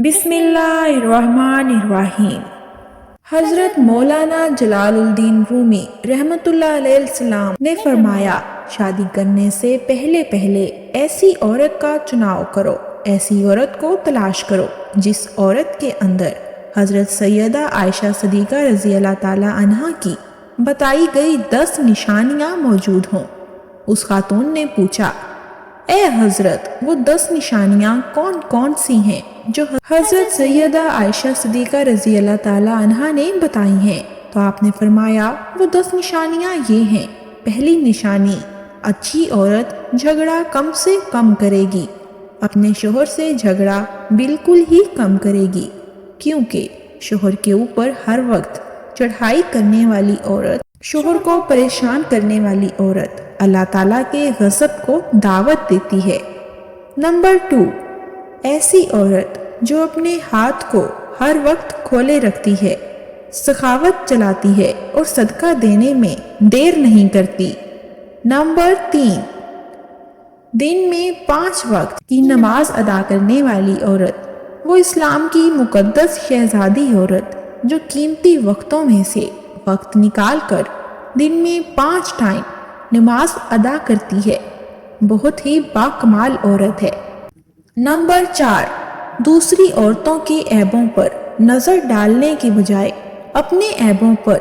بسم اللہ الرحمن الرحیم۔ حضرت مولانا جلال الدین رومی رحمۃ اللہ علیہ السلام نے فرمایا، شادی کرنے سے پہلے ایسی عورت کا چناؤ کرو، ایسی عورت کو تلاش کرو جس عورت کے اندر حضرت سیدہ عائشہ صدیقہ رضی اللہ تعالی عنہا کی بتائی گئی 10 نشانیاں موجود ہوں۔ اس خاتون نے پوچھا، اے حضرت، وہ 10 نشانیاں کون کون سی ہیں جو حضرت سیدہ عائشہ صدیقہ رضی اللہ تعالی عنہا نے بتائی ہیں؟ تو آپ نے فرمایا، وہ 10 نشانیاں یہ ہیں۔ پہلی نشانی، اچھی عورت جھگڑا کم سے کم کرے گی، اپنے شوہر سے جھگڑا بالکل ہی کم کرے گی، کیونکہ شوہر کے اوپر ہر وقت چڑھائی کرنے والی عورت، شوہر کو پریشان کرنے والی عورت اللہ تعالیٰ کے غضب کو دعوت دیتی ہے۔ نمبر 2، ایسی عورت جو اپنے ہاتھ کو ہر وقت کھولے رکھتی ہے، سخاوت چلاتی ہے اور صدقہ دینے میں دیر نہیں کرتی۔ نمبر 3، دن میں 5 وقت کی نماز ادا کرنے والی عورت، وہ اسلام کی مقدس شہزادی عورت جو قیمتی وقتوں میں سے وقت نکال کر دن میں 5 ٹائم نماز ادا کرتی ہے، بہت ہی باکمال عورت ہے۔ نمبر 4، دوسری عورتوں کے عیبوں پر نظر ڈالنے کے بجائے اپنے عیبوں پر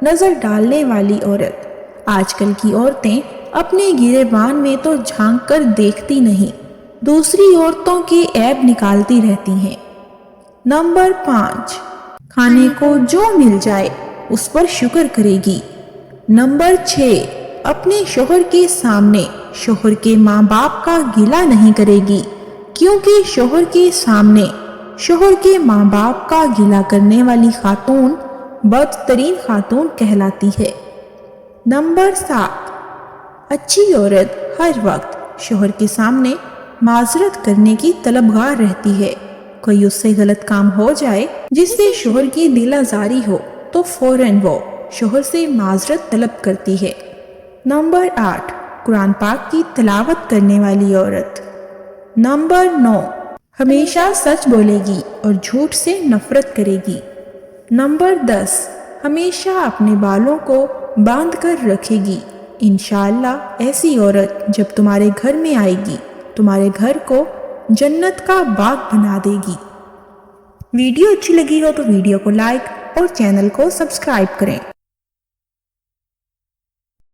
نظر ڈالنے والی عورت۔ آج کل کی عورتیں اپنے گریبان میں تو جھانک کر دیکھتی نہیں، دوسری عورتوں کے عیب نکالتی رہتی ہیں۔ نمبر 5، کھانے کو جو مل جائے اس پر شکر کرے گی۔ نمبر 6، اپنے شوہر کے سامنے شوہر کے ماں باپ کا گلہ نہیں کرے گی، کیونکہ شوہر کے سامنے شوہر کے ماں باپ کا گلہ کرنے والی خاتون بدترین خاتون کہلاتی ہے۔ نمبر 7، اچھی عورت ہر وقت شوہر کے سامنے معذرت کرنے کی طلبگار رہتی ہے۔ کوئی اس سے غلط کام ہو جائے جس سے شوہر کی دل آزاری ہو تو فوراً وہ شوہر سے معذرت طلب کرتی ہے۔ نمبر 8، قرآن پاک کی تلاوت کرنے والی عورت۔ نمبر 9، ہمیشہ سچ بولے گی اور جھوٹ سے نفرت کرے گی۔ نمبر 10، ہمیشہ اپنے بالوں کو باندھ کر رکھے گی۔ انشاءاللہ ایسی عورت جب تمہارے گھر میں آئے گی، تمہارے گھر کو جنت کا باغ بنا دے گی۔ ویڈیو اچھی لگی ہو تو ویڈیو کو لائک اور چینل کو سبسکرائب کریں۔